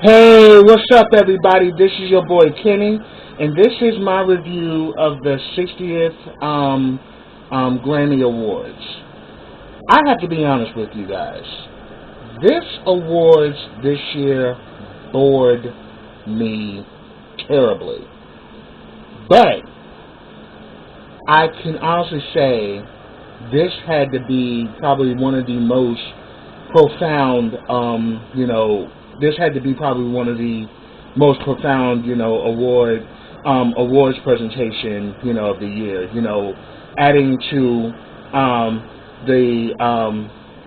Hey, what's up, everybody? This is your boy Kenny, and this is my review of the 60th Grammy Awards. I have to be honest with you guys. This awards this year bored me terribly, but I can honestly say this had to be probably one of the most profound, this had to be probably one of the most profound, awards presentation, of the year. Adding to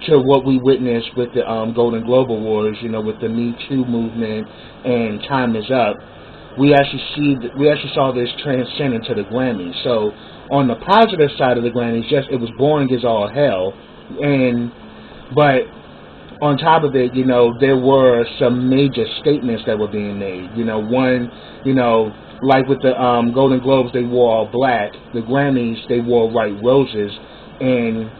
to what we witnessed with the Golden Globe Awards, with the Me Too movement and Time Is Up. We actually saw this transcend into the Grammys. So on the positive side of the Grammys, yes, it was boring as all hell, but on top of it, there were some major statements that were being made. One, like with the Golden Globes, they wore all black. The Grammys, they wore white roses, and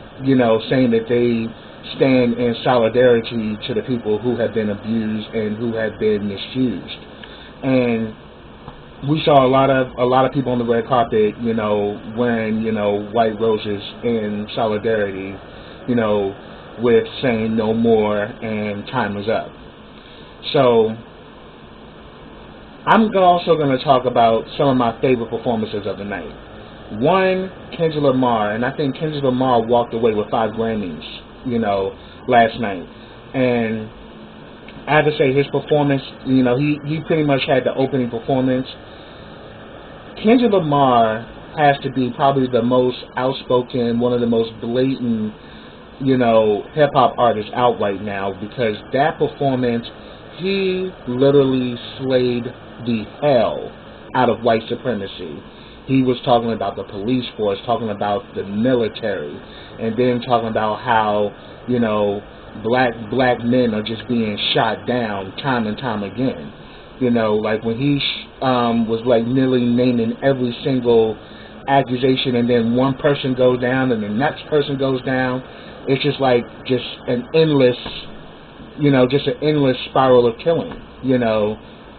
saying that they stand in solidarity to the people who have been abused and who have been misused. And we saw a lot of people on the red carpet, wearing white roses in solidarity, with saying no more and time is up. So I'm also going to talk about some of my favorite performances of the night. One, Kendrick Lamar, and I think Kendrick Lamar walked away with 5 Grammys, last night. And I have to say his performance, he pretty much had the opening performance. Kendrick Lamar has to be probably the most outspoken, one of the most blatant hip-hop artists out right now, because that performance, he literally slayed the hell out of white supremacy. He was talking about the police force, talking about the military, and then talking about how, black men are just being shot down time and time again. Like when he was like nearly naming every single accusation, and then one person goes down and the next person goes down. It's just like an endless spiral of killing,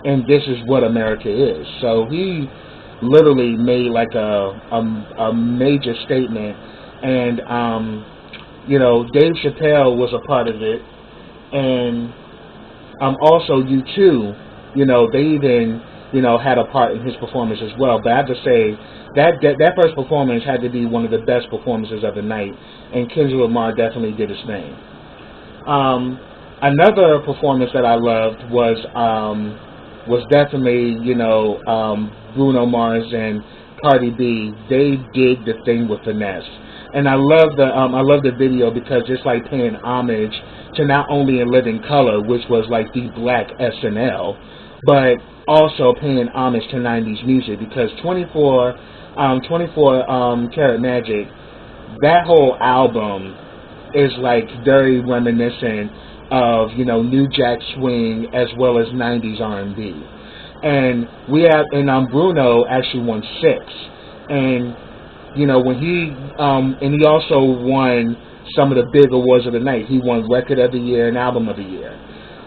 and this is what America is. So he literally made like a major statement, and Dave Chappelle was a part of it, and also U2, they even had a part in his performance as well. But I have to say that first performance had to be one of the best performances of the night, and Kendrick Lamar definitely did his thing. Another performance that I loved was definitely Bruno Mars and Cardi B. They did the thing with finesse, and I love the video, because it's like paying homage to not only In Living Color, which was like the black SNL, but also paying homage to 90s music, because 24 Karat Magic, that whole album is like very reminiscent of New Jack Swing as well as 90s R&B. And Bruno actually won 6, and when he also won some of the big awards of the night. He won Record of the Year and Album of the Year,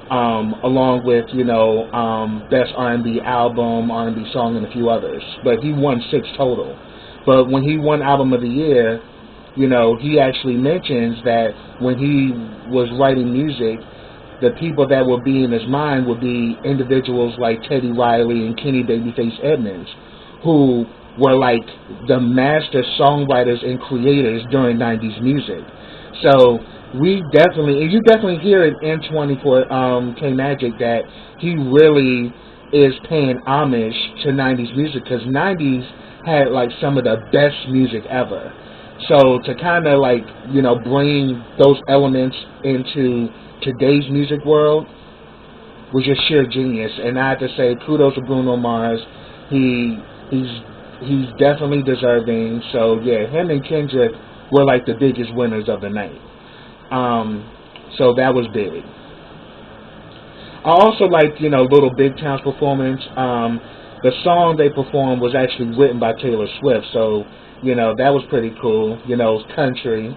along with Best R&B Album, R&B Song, and a few others. But he won 6 total. But when he won Album of the Year, he actually mentions that when he was writing music, the people that would be in his mind would be individuals like Teddy Riley and Kenny Babyface Edmonds, who were like the master songwriters and creators during 90s music. So you definitely hear it in 24 K Magic that he really is paying homage to 90s music, because 90s had like some of the best music ever. So to kind of like bring those elements into today's music world was just sheer genius. And I have to say kudos to Bruno Mars. He's definitely deserving. So yeah, him and Kendrick were like the biggest winners of the night. So that was big. I also liked Little Big Town's performance. The song they performed was actually written by Taylor Swift, so that was pretty cool. It's country,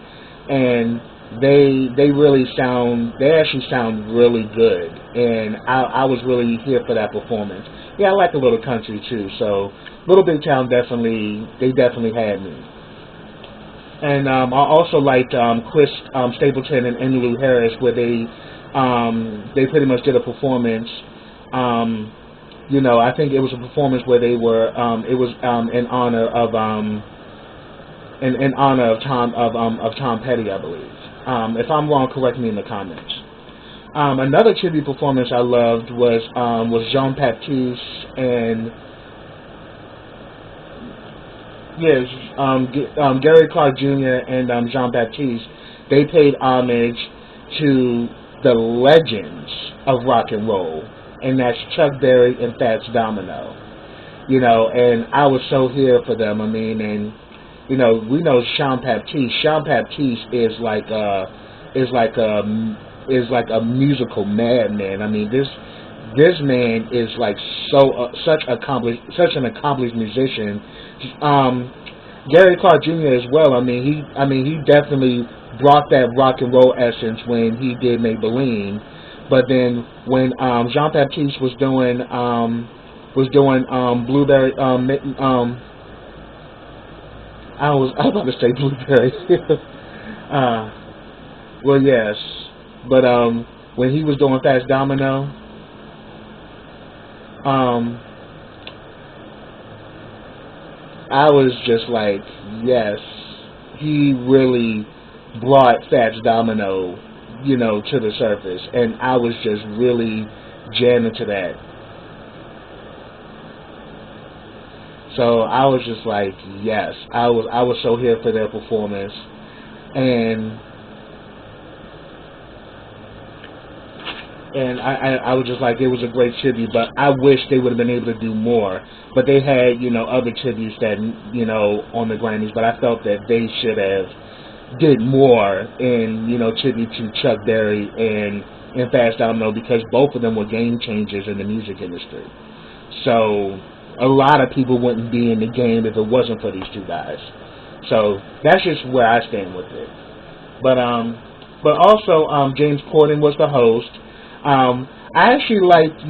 and they really sound, they actually sound really good, and I was really here for that performance. Yeah, I like a little country too, so Little Big Town definitely, they definitely had me. And I also liked Chris Stapleton and Emmylou Harris, where they pretty much did a performance. Um, I think it was a performance where they were it was in honor of Tom Petty, I believe. If I'm wrong, correct me in the comments. Another tribute performance I loved was Jean Baptiste and yes, Gary Clark Jr. and Jean Baptiste. They paid homage to the legends of rock and roll, and that's Chuck Berry and Fats Domino. And I was so here for them. I mean, and we know Jean Baptiste. Jean Baptiste is like a musical madman. I mean, this man is like such an accomplished musician. Gary Clark Jr. as well. He definitely brought that rock and roll essence when he did Maybelline. But then when Jean Baptiste was doing Blueberry I was about to say Blueberry. Well, yes, but when he was doing Fast Domino, I was just like, yes, he really brought Fats Domino, to the surface, and I was just really jamming to that. So I was just like, yes, I was so here for their performance, and I was just like, it was a great tribute, but I wish they would have been able to do more. But they had, other tributes that, on the Grammys, but I felt that they should have did more in, tribute to Chuck Berry and Fast Domino, because both of them were game changers in the music industry. So a lot of people wouldn't be in the game if it wasn't for these two guys. So that's just where I stand with it. But also James Corden was the host. I actually liked,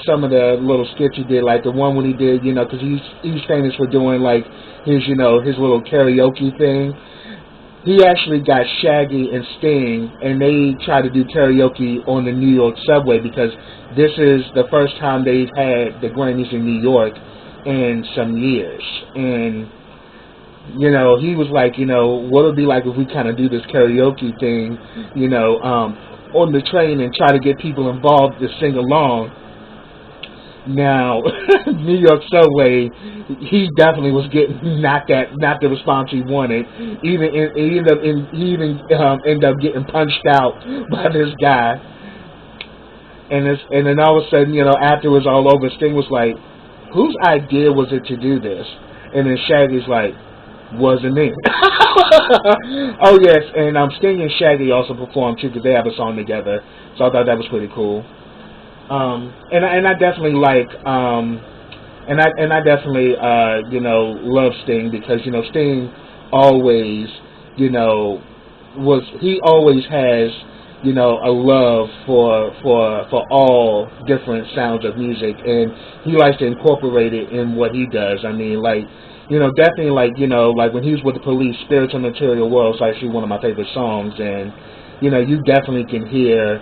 some of the little skits he did, like the one when he did, because he's famous for doing like his little karaoke thing. He actually got Shaggy and Sting, and they tried to do karaoke on the New York subway, because this is the first time they've had the Grammys in New York in some years. And he was like, what would it be like if we kind of do this karaoke thing, on the train and try to get people involved to sing along. Now, New York subway, he definitely was getting not the response he wanted. He ended up getting punched out by this guy. And then all of a sudden, after it was all over, Sting was like, "Whose idea was it to do this?" And then Shaggy's like, "Wasn't me." Oh yes, and Sting and Shaggy also performed too, because they have a song together. So I thought that was pretty cool. And I definitely like and I definitely love Sting, because Sting always he always has a love for all different sounds of music, and he likes to incorporate it in what he does. I mean, like, definitely, like, like when he was with the Police, Spiritual Material World is actually one of my favorite songs, and you definitely can hear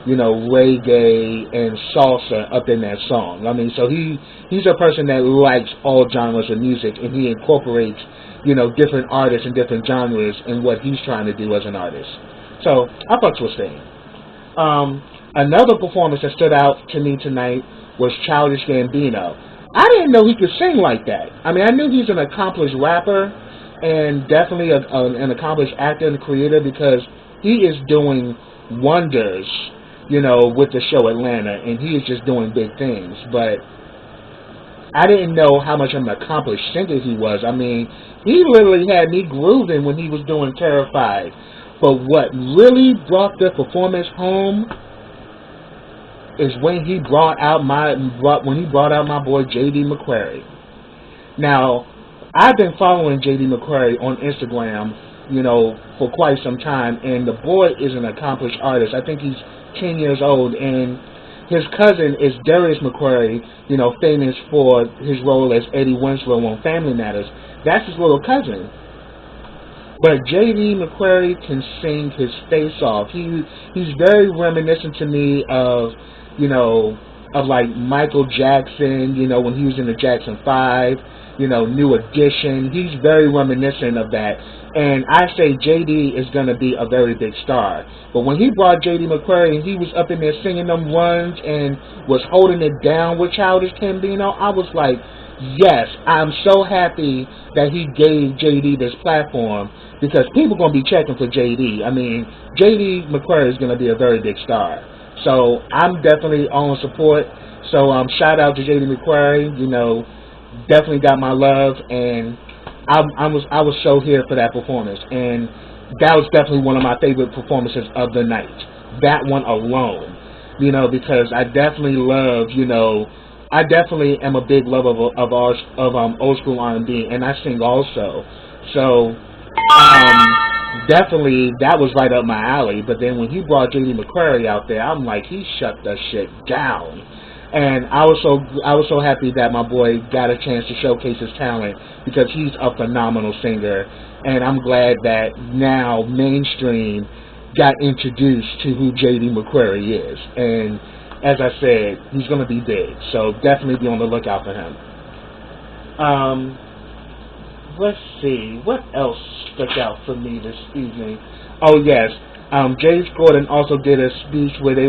reggae and salsa up in that song. I mean, so he's a person that likes all genres of music, and he incorporates different artists and different genres in what he's trying to do as an artist. So I fucks with Sting. Another performance that stood out to me tonight was Childish Gambino. I didn't know he could sing like that. I mean, I knew he's an accomplished rapper and definitely an accomplished actor and creator, because he is doing wonders, with the show Atlanta, and he is just doing big things. But I didn't know how much of an accomplished singer he was. I mean, he literally had me grooving when he was doing Terrified. But what really brought the performance home is when he brought out my boy J.D. McQuarrie. Now, I've been following J.D. McQuarrie on Instagram for quite some time. And the boy is an accomplished artist. I think he's 10 years old, and his cousin is Darius McQuarrie, famous for his role as Eddie Winslow on Family Matters. That's his little cousin. But J.D. McQuarrie can sing his face off. He's very reminiscent to me of, of like Michael Jackson, when he was in the Jackson 5, New Edition. He's very reminiscent of that. And I say J.D. is going to be a very big star. But when he brought J.D. McQuarrie and he was up in there singing them runs and was holding it down with Childish Gambino, I was like, yes, I'm so happy that he gave J.D. this platform, because people are going to be checking for J.D. I mean, J.D. McQuarrie is going to be a very big star. So I'm definitely all in support. So shout out to J.D. McQuarrie. Definitely got my love, and I was so here for that performance, and that was definitely one of my favorite performances of the night. That one alone, because I definitely love, I definitely am a big lover of old school R&B, and I sing also. So definitely that was right up my alley. But then when he brought J.D. McQuarrie out there, I'm like, he shut the shit down. And I was so happy that my boy got a chance to showcase his talent, because he's a phenomenal singer. And I'm glad that now mainstream got introduced to who J.D. McQuarrie is. And as I said, he's going to be big. So definitely be on the lookout for him. Let's see, what else stuck out for me this evening? Oh yes, James Corden also did a speech where he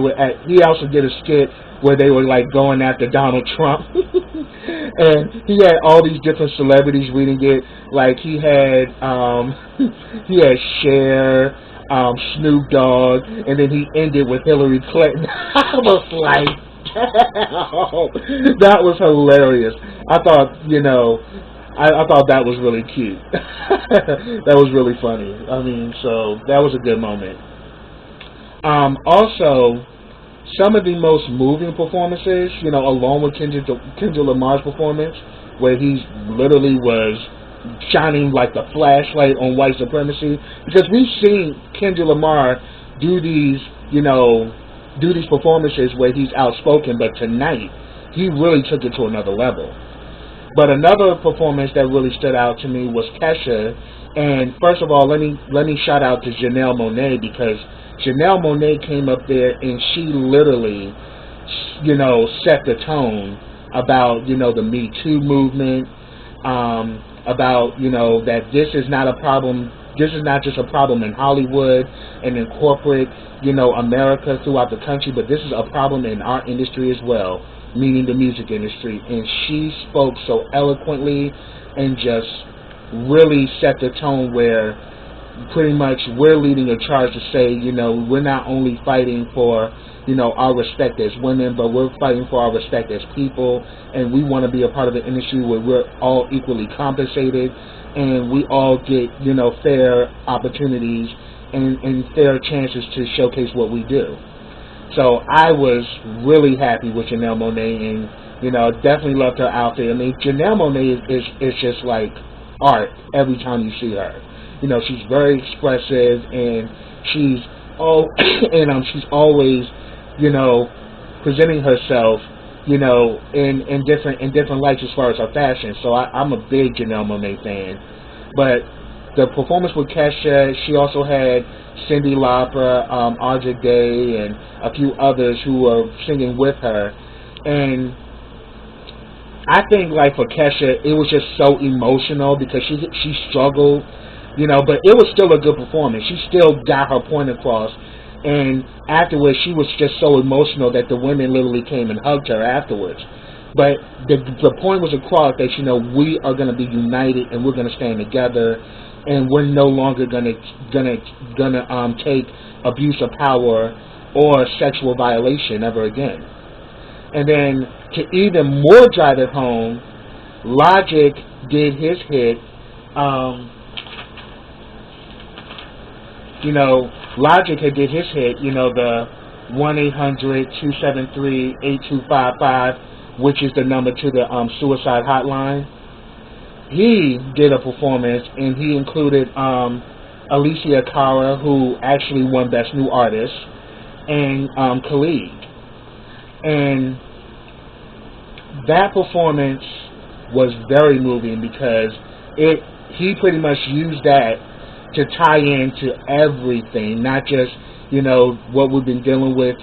also did a skit where they were like going after Donald Trump, and he had all these different celebrities reading it. Like he had Cher, Snoop Dogg, and then he ended with Hillary Clinton. I was like, damn, that was hilarious. I thought, I thought that was really cute. That was really funny. I mean, so that was a good moment. Also, some of the most moving performances, along with Kendrick Lamar's performance, where he literally was shining like the flashlight on white supremacy, because we've seen Kendrick Lamar do these performances where he's outspoken, but tonight he really took it to another level. But another performance that really stood out to me was Kesha. And first of all, let me shout out to Janelle Monáe, because Janelle Monáe came up there and she literally, set the tone about, the Me Too movement, about, that this is not a problem. This is not just a problem in Hollywood and in corporate, America throughout the country, but this is a problem in our industry as well, meaning the music industry. And she spoke so eloquently and just really set the tone where pretty much we're leading a charge to say, we're not only fighting for, our respect as women, but we're fighting for our respect as people, and we want to be a part of an industry where we're all equally compensated and we all get, fair opportunities and fair chances to showcase what we do. So I was really happy with Janelle Monáe, and definitely loved her outfit. I mean, Janelle Monáe is just like art every time you see her. She's very expressive, and she's she's always, presenting herself, in different lights as far as her fashion. So I'm a big Janelle Monáe fan. But the performance with Kesha, she also had Cyndi Lauper, Audra Day, and a few others who were singing with her. And I think, like, for Kesha, it was just so emotional because she struggled, but it was still a good performance. She still got her point across. And afterwards, she was just so emotional that the women literally came and hugged her afterwards. But the point was across that, we are going to be united and we're going to stand together, and we're no longer gonna take abuse of power or sexual violation ever again. And then to even more drive it home, Logic did his hit. Logic had did his hit. The 1-800-273-8255, which is the number to the suicide hotline. He did a performance, and he included Alicia Cara, who actually won Best New Artist, and Khalid. And that performance was very moving because he pretty much used that to tie into everything, not just, what we've been dealing with,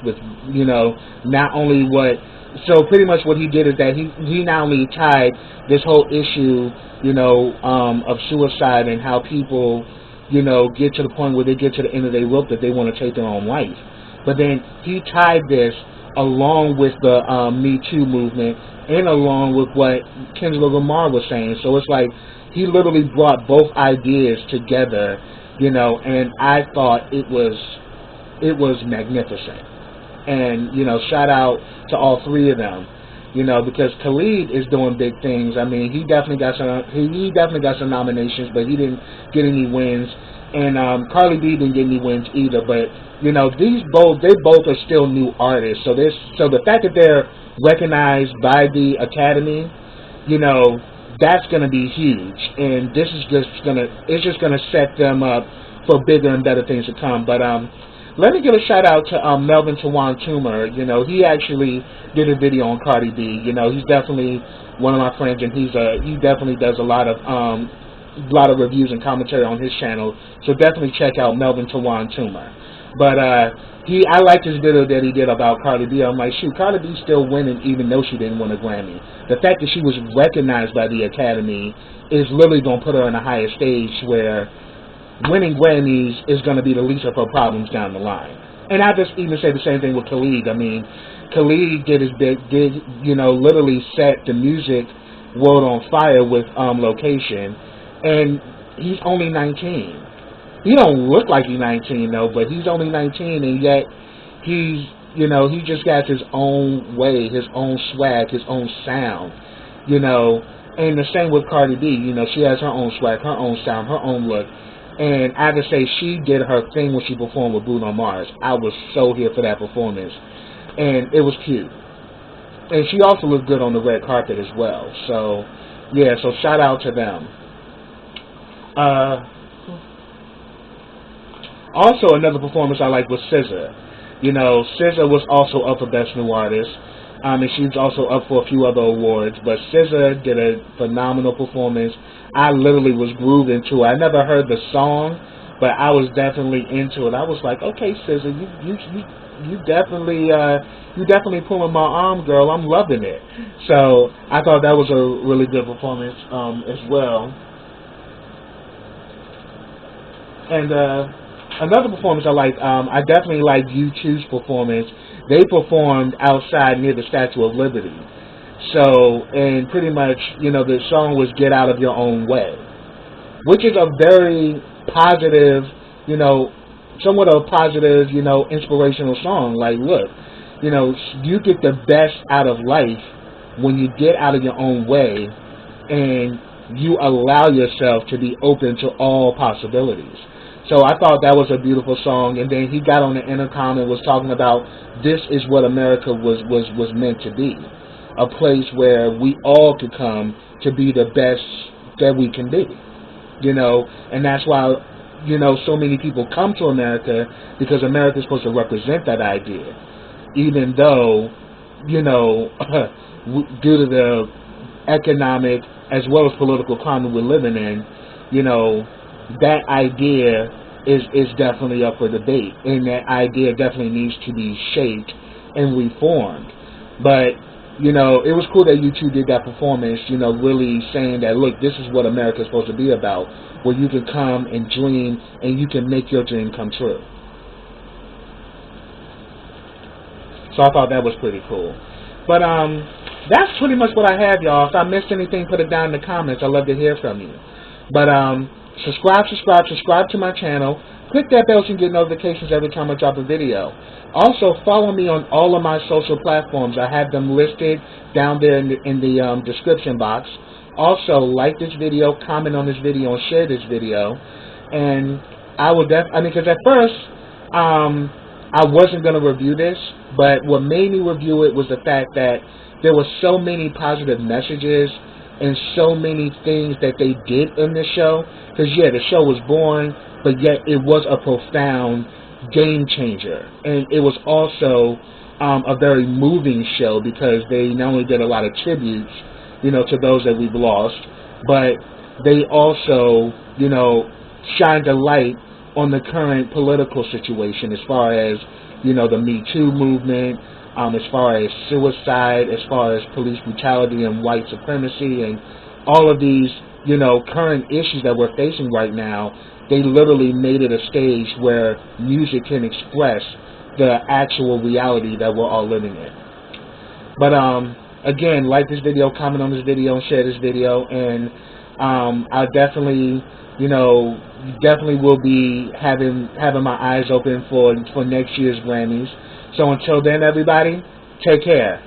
not only what, so pretty much what he did is that he not only tied this whole issue, of suicide and how people, get to the point where they get to the end of their rope that they want to take their own life. But then he tied this along with the Me Too movement and along with what Kendrick Lamar was saying. So it's like he literally brought both ideas together, and I thought it was magnificent. And, shout out to all three of them, because Khalid is doing big things. I mean, he definitely got some nominations, but he didn't get any wins. And Cardi B didn't get any wins either. But they both are still new artists. So the fact that they're recognized by the Academy, that's going to be huge. And this is just gonna set them up for bigger and better things to come. But let me give a shout out to Melvin Tawan Toomer. He actually did a video on Cardi B. He's definitely one of my friends, and he definitely does a lot of reviews and commentary on his channel. So definitely check out Melvin Tawan Toomer. But I liked his video that he did about Cardi B. I'm like, shoot, Cardi B's still winning even though she didn't win a Grammy. The fact that she was recognized by the Academy is literally going to put her on a higher stage where winning Grammys is going to be the least of her problems down the line. And I just even say the same thing with Khalid. I mean, Khalid did literally set the music world on fire with Location, and he's only 19. He don't look like he's 19 though, but he's only 19, and yet he just got his own way, his own swag, his own sound, and the same with Cardi B. She has her own swag, her own sound, her own look. And I have to say, she did her thing when she performed with Bruno Mars. I was so here for that performance. And it was cute. And she also looked good on the red carpet as well. So, yeah, so shout out to them. Also, another performance I liked was SZA. SZA was also up for Best New Artist. And she's also up for a few other awards. But SZA did a phenomenal performance. I literally was grooving to it. I never heard the song, but I was definitely into it. I was like, okay, SZA, you definitely pulling my arm, girl. I'm loving it. So I thought that was a really good performance as well. And another performance I liked, I definitely liked U2's performance. They performed outside near the Statue of Liberty. So, and pretty much, the song was Get Out of Your Own Way, which is a very positive, somewhat of a positive, inspirational song. Like, look, you get the best out of life when you get out of your own way and you allow yourself to be open to all possibilities. So I thought that was a beautiful song. And then he got on the intercom and was talking about this is what America was meant to be. A place where we all could come to be the best that we can be, and that's why, so many people come to America, because America is supposed to represent that idea, even though, due to the economic as well as political climate we're living in, that idea is definitely up for debate, and that idea definitely needs to be shaped and reformed. But it was cool that U2 did that performance, really saying that, look, this is what America is supposed to be about, where you can come and dream and you can make your dream come true. So I thought that was pretty cool. But that's pretty much what I have, y'all. If I missed anything, put it down in the comments. I'd love to hear from you. But subscribe to my channel. Click that bell so you can get notifications every time I drop a video. Also, follow me on all of my social platforms. I have them listed down there in the description box. Also, like this video, comment on this video, and share this video. And I will because at first, I wasn't going to review this, but what made me review it was the fact that there were so many positive messages and so many things that they did in this show. Because, yeah, the show was boring. but yet it was a profound game changer. And it was also a very moving show because they not only did a lot of tributes, to those that we've lost, but they also, shined a light on the current political situation as far as, the Me Too movement, as far as suicide, as far as police brutality and white supremacy, and all of these, current issues that we're facing right now. They literally made it a stage where music can express the actual reality that we're all living in. But again, like this video, comment on this video, and share this video, and I definitely, definitely will be having my eyes open for next year's Grammys. So until then, everybody, take care.